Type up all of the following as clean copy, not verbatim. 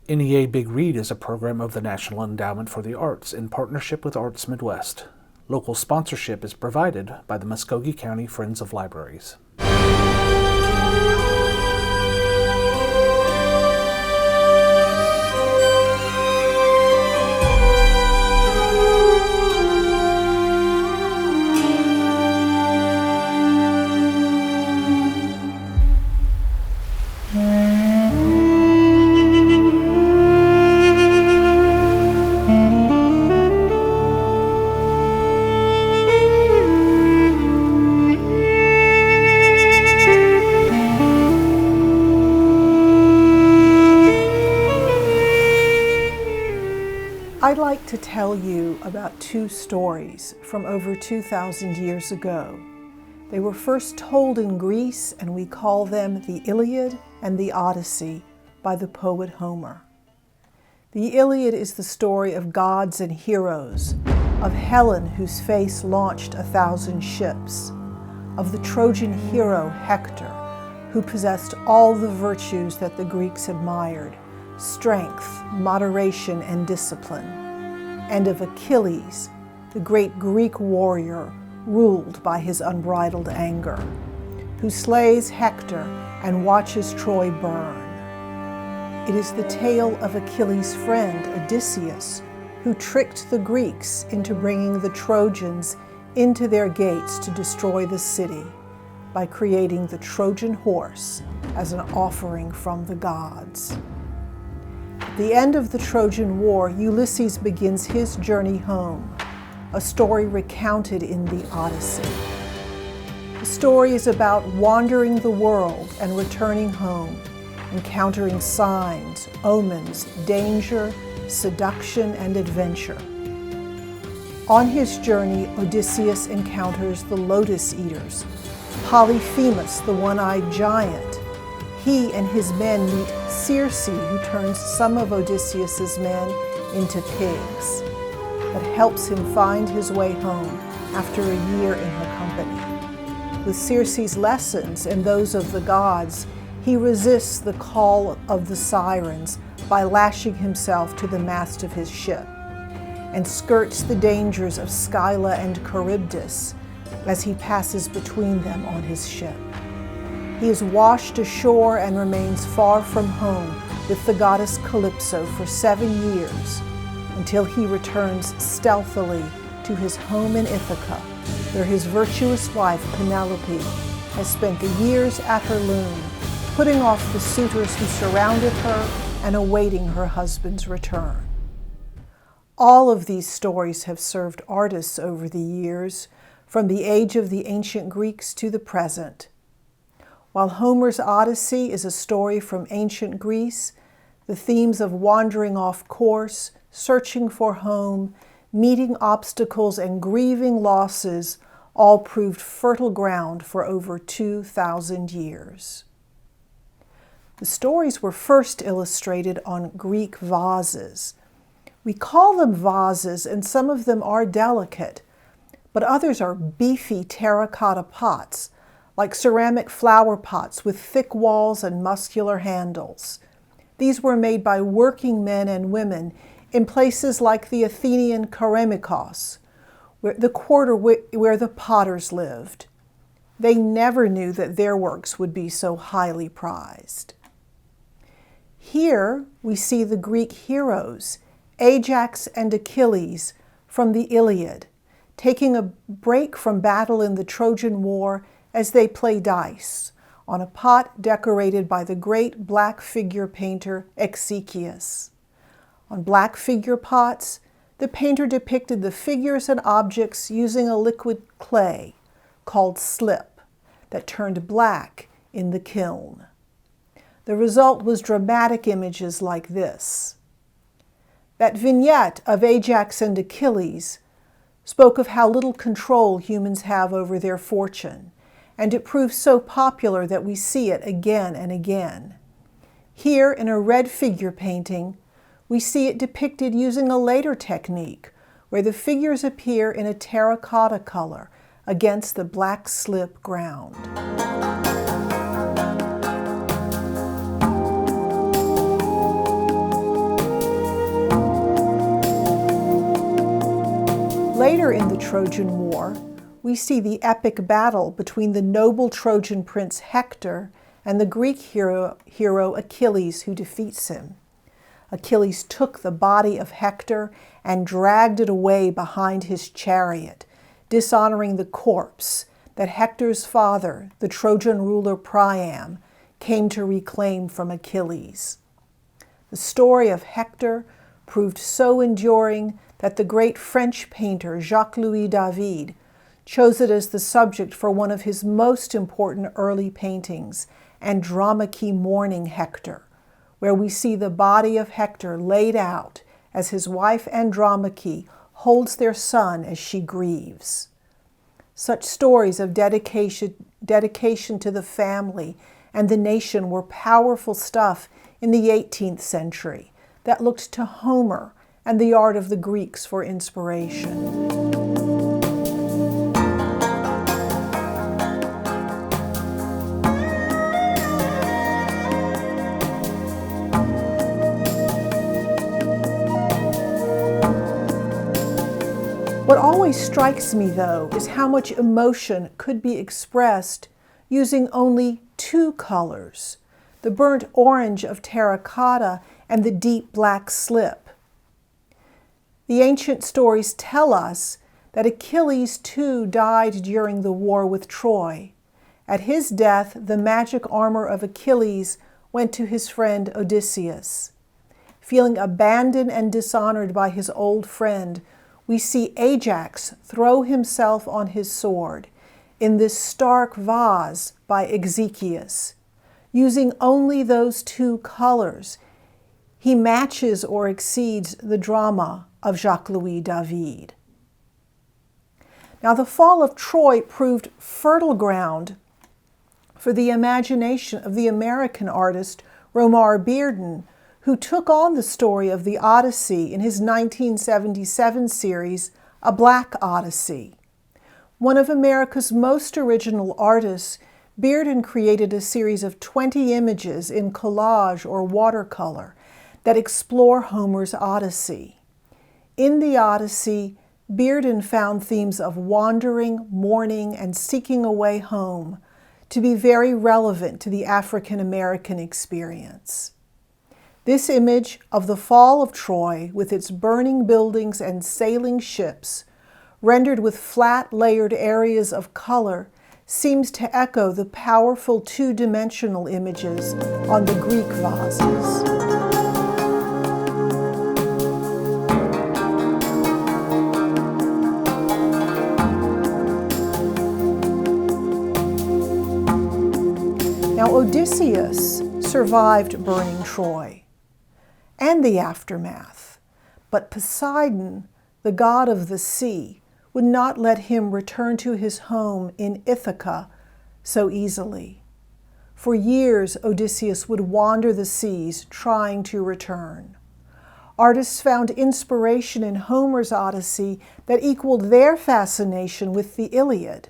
NEA Big Read is a program of the National Endowment for the Arts in partnership with Arts Midwest. Local sponsorship is provided by the Muskogee County Friends of Libraries. I'd like to tell you about two stories from over 2,000 years ago. They were first told in Greece, and we call them the Iliad and the Odyssey by the poet Homer. The Iliad is the story of gods and heroes, of Helen whose face launched 1,000 ships, of the Trojan hero Hector, who possessed all the virtues that the Greeks admired: strength, moderation, and discipline, and of Achilles, the great Greek warrior ruled by his unbridled anger, who slays Hector and watches Troy burn. It is the tale of Achilles' friend Odysseus, who tricked the Greeks into bringing the Trojans into their gates to destroy the city by creating the Trojan horse as an offering from the gods. At the end of the Trojan War, Ulysses begins his journey home, a story recounted in the Odyssey. The story is about wandering the world and returning home, encountering signs, omens, danger, seduction, and adventure. On his journey, Odysseus encounters the Lotus Eaters, Polyphemus, the one-eyed giant. He and his men meet Circe, who turns some of Odysseus's men into pigs, but helps him find his way home after a year in her company. With Circe's lessons and those of the gods, he resists the call of the sirens by lashing himself to the mast of his ship, and skirts the dangers of Scylla and Charybdis as he passes between them on his ship. He is washed ashore and remains far from home with the goddess Calypso for 7 years, until he returns stealthily to his home in Ithaca, where his virtuous wife Penelope has spent the years at her loom, putting off the suitors who surrounded her and awaiting her husband's return. All of these stories have served artists over the years, from the age of the ancient Greeks to the present. While Homer's Odyssey is a story from ancient Greece, the themes of wandering off course, searching for home, meeting obstacles, and grieving losses all proved fertile ground for over 2,000 years. The stories were first illustrated on Greek vases. We call them vases, and some of them are delicate, but others are beefy terracotta pots, like ceramic flower pots with thick walls and muscular handles. These were made by working men and women in places like the Athenian Keramikos, the quarter where the potters lived. They never knew that their works would be so highly prized. Here we see the Greek heroes, Ajax and Achilles, from the Iliad, taking a break from battle in the Trojan War as they play dice on a pot decorated by the great black figure painter Exekias. On black figure pots, the painter depicted the figures and objects using a liquid clay called slip that turned black in the kiln. The result was dramatic images like this. That vignette of Ajax and Achilles spoke of how little control humans have over their fortune, and it proved so popular that we see it again and again. Here, in a red figure painting, we see it depicted using a later technique, where the figures appear in a terracotta color against the black slip ground. Later in the Trojan War, we see the epic battle between the noble Trojan prince Hector and the Greek hero Achilles, who defeats him. Achilles took the body of Hector and dragged it away behind his chariot, dishonoring the corpse that Hector's father, the Trojan ruler Priam, came to reclaim from Achilles. The story of Hector proved so enduring that the great French painter Jacques-Louis David chose it as the subject for one of his most important early paintings, Andromache Mourning Hector, where we see the body of Hector laid out as his wife Andromache holds their son as she grieves. Such stories of dedication to the family and the nation were powerful stuff in the 18th century that looked to Homer and the art of the Greeks for inspiration. What always strikes me, though, is how much emotion could be expressed using only two colors, the burnt orange of terracotta and the deep black slip. The ancient stories tell us that Achilles too died during the war with Troy. At his death, the magic armor of Achilles went to his friend Odysseus. Feeling abandoned and dishonored by his old friend, we see Ajax throw himself on his sword in this stark vase by Exekias. Using only those two colors, he matches or exceeds the drama of Jacques-Louis David. Now, the fall of Troy proved fertile ground for the imagination of the American artist Romare Bearden, who took on the story of the Odyssey in his 1977 series, A Black Odyssey. One of America's most original artists, Bearden created a series of 20 images in collage or watercolor that explore Homer's Odyssey. In the Odyssey, Bearden found themes of wandering, mourning, and seeking a way home to be very relevant to the African American experience. This image of the fall of Troy, with its burning buildings and sailing ships, rendered with flat layered areas of color, seems to echo the powerful two-dimensional images on the Greek vases. Now, Odysseus survived burning Troy and the aftermath, but Poseidon, the god of the sea, would not let him return to his home in Ithaca so easily. For years, Odysseus would wander the seas trying to return. Artists found inspiration in Homer's Odyssey that equaled their fascination with the Iliad.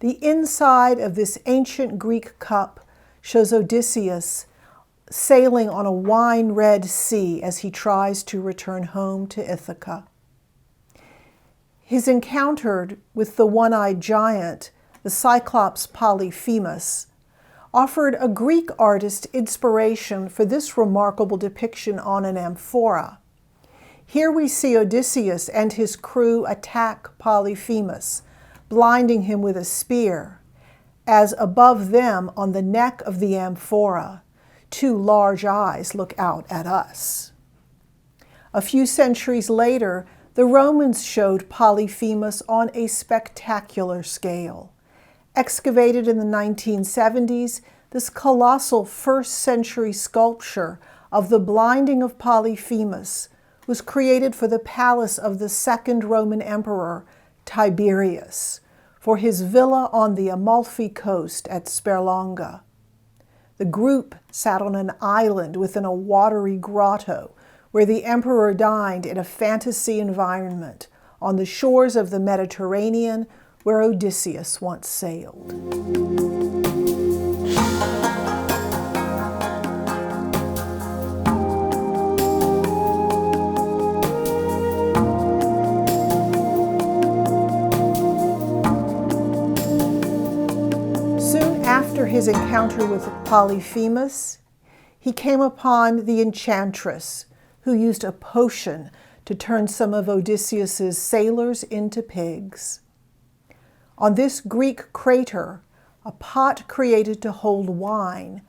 The inside of this ancient Greek cup shows Odysseus sailing on a wine-red sea as he tries to return home to Ithaca. His encounter with the one-eyed giant, the Cyclops Polyphemus, offered a Greek artist inspiration for this remarkable depiction on an amphora. Here we see Odysseus and his crew attack Polyphemus, blinding him with a spear, as above them on the neck of the amphora, two large eyes look out at us. A few centuries later, the Romans showed Polyphemus on a spectacular scale. Excavated in the 1970s, this colossal first-century sculpture of the blinding of Polyphemus was created for the palace of the second Roman emperor, Tiberius, for his villa on the Amalfi coast at Sperlonga. The group sat on an island within a watery grotto where the emperor dined in a fantasy environment on the shores of the Mediterranean where Odysseus once sailed. after his encounter with Polyphemus, he came upon the enchantress who used a potion to turn some of Odysseus's sailors into pigs. On this Greek crater, a pot created to hold wine,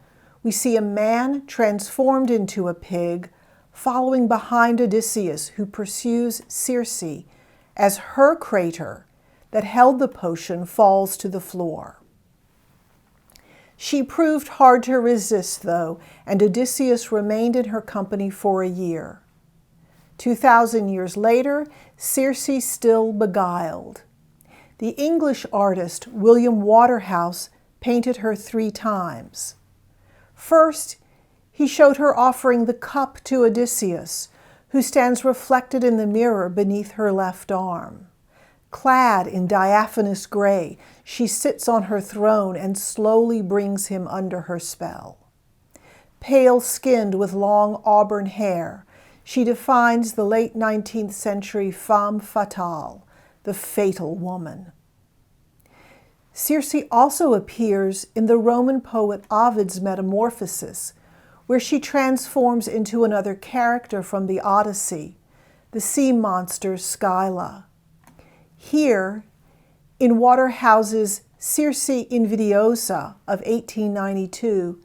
we see a man transformed into a pig following behind Odysseus, who pursues Circe as her crater that held the potion falls to the floor. She proved hard to resist, though, and Odysseus remained in her company for a year. 2,000 years later, Circe still beguiled. The English artist William Waterhouse painted her 3 times. First, he showed her offering the cup to Odysseus, who stands reflected in the mirror beneath her left arm. Clad in diaphanous gray, she sits on her throne and slowly brings him under her spell. Pale-skinned with long auburn hair, she defines the late 19th century femme fatale, the fatal woman. Circe also appears in the Roman poet Ovid's Metamorphosis, where she transforms into another character from the Odyssey, the sea monster Scylla. Here, in Waterhouse's Circe Invidiosa of 1892,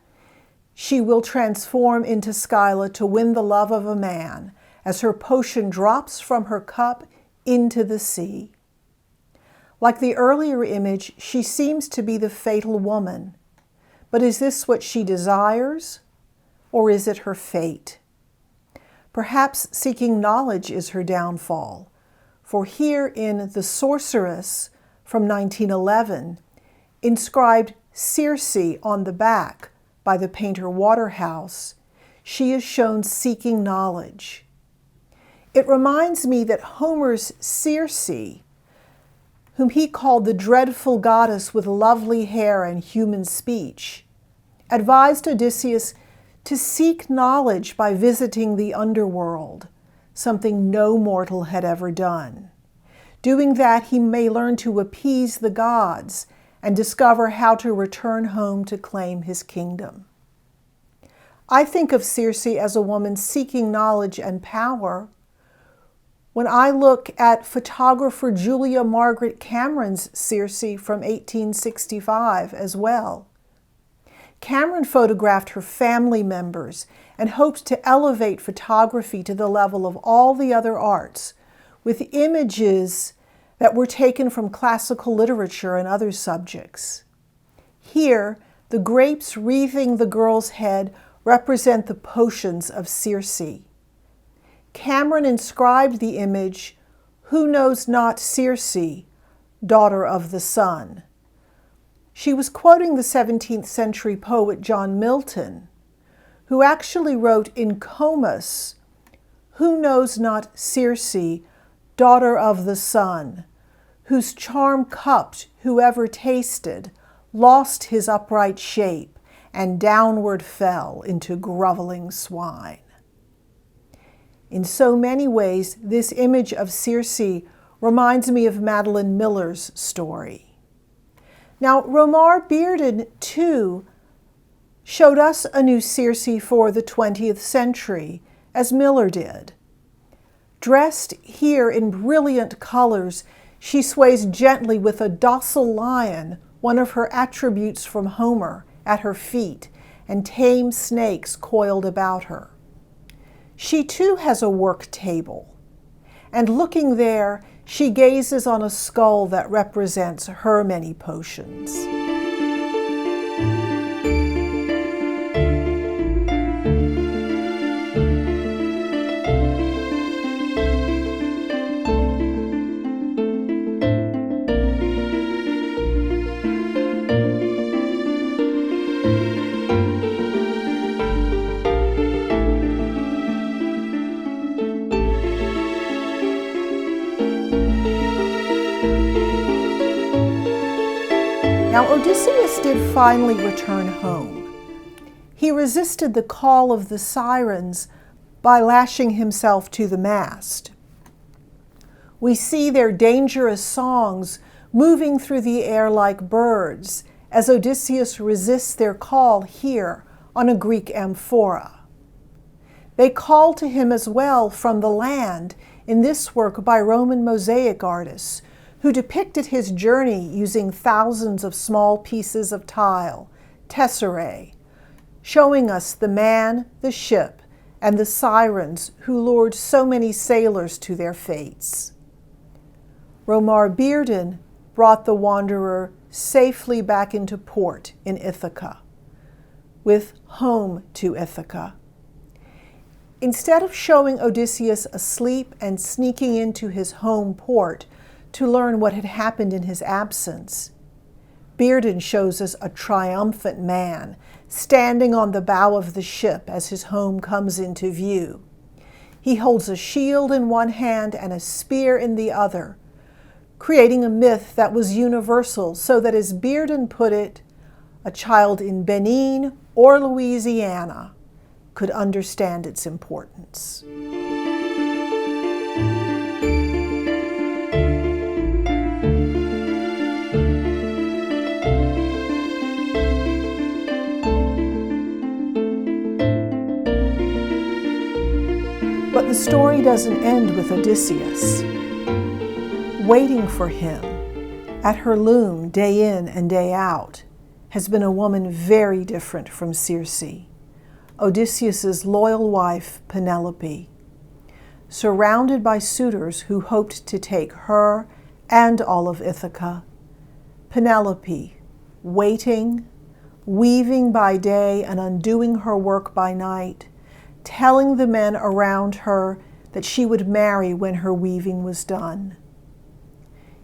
she will transform into Scylla to win the love of a man as her potion drops from her cup into the sea. Like the earlier image, she seems to be the fatal woman. But is this what she desires, or is it her fate? Perhaps seeking knowledge is her downfall, for here in The Sorceress from 1911, inscribed Circe on the back by the painter Waterhouse, she is shown seeking knowledge. It reminds me that Homer's Circe, whom he called the dreadful goddess with lovely hair and human speech, advised Odysseus to seek knowledge by visiting the underworld, something no mortal had ever done. Doing that, he may learn to appease the gods and discover how to return home to claim his kingdom. I think of Circe as a woman seeking knowledge and power when I look at photographer Julia Margaret Cameron's Circe from 1865 as well. Cameron photographed her family members and hoped to elevate photography to the level of all the other arts, with images that were taken from classical literature and other subjects. Here, the grapes wreathing the girl's head represent the potions of Circe. Cameron inscribed the image, "Who knows not Circe, daughter of the sun?" She was quoting the 17th century poet John Milton, who actually wrote in Comus, "Who knows not Circe, daughter of the sun, whose charm cupped whoever tasted, lost his upright shape, and downward fell into groveling swine." In so many ways, this image of Circe reminds me of Madeline Miller's story. Now, Romar Bearden, too, showed us a new Circe for the 20th century, as Miller did. Dressed here in brilliant colors, she sways gently with a docile lion, one of her attributes from Homer, at her feet, and tame snakes coiled about her. She too has a work table, and looking there, she gazes on a skull that represents her many potions. Now, Odysseus did finally return home. He resisted the call of the sirens by lashing himself to the mast. We see their dangerous songs moving through the air like birds as Odysseus resists their call here on a Greek amphora. They call to him as well from the land in this work by Roman mosaic artists who depicted his journey using thousands of small pieces of tile, tesserae, showing us the man, the ship, and the sirens who lured so many sailors to their fates. Romar Bearden brought the wanderer safely back into port in Ithaca, with home to Ithaca. Instead of showing Odysseus asleep and sneaking into his home port to learn what had happened in his absence, Bearden shows us a triumphant man standing on the bow of the ship as his home comes into view. He holds a shield in one hand and a spear in the other, creating a myth that was universal so that, as Bearden put it, a child in Benin or Louisiana could understand its importance. But the story doesn't end with Odysseus. Waiting for him at her loom day in and day out has been a woman very different from Circe, Odysseus's loyal wife, Penelope. Surrounded by suitors who hoped to take her and all of Ithaca, Penelope, waiting, weaving by day and undoing her work by night, telling the men around her that she would marry when her weaving was done.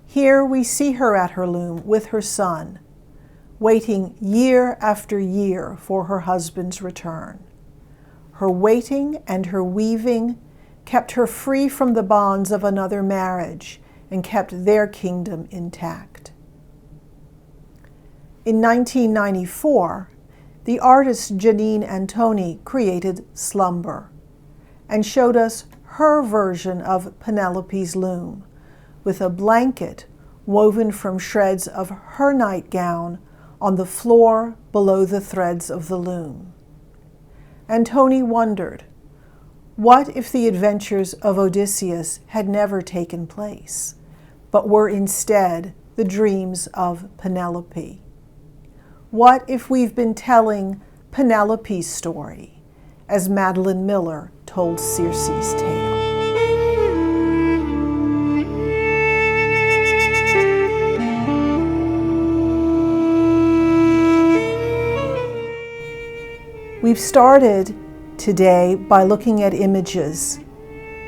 Here we see her at her loom with her son, waiting year after year for her husband's return. Her waiting and her weaving kept her free from the bonds of another marriage and kept their kingdom intact. In 1994, the artist Janine Antoni created Slumber and showed us her version of Penelope's loom, with a blanket woven from shreds of her nightgown on the floor below the threads of the loom. Antoni wondered, what if the adventures of Odysseus had never taken place, but were instead the dreams of Penelope? What if we've been telling Penelope's story, as Madeline Miller told Circe's tale? We've started today by looking at images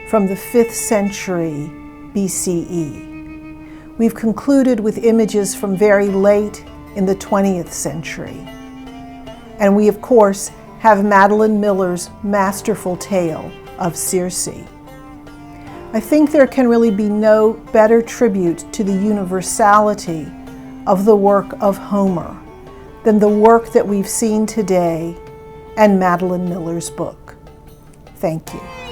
from the 5th century BCE. We've concluded with images from very late in the 20th century. And we, of course, have Madeline Miller's masterful tale of Circe. I think there can really be no better tribute to the universality of the work of Homer than the work that we've seen today and Madeline Miller's book. Thank you.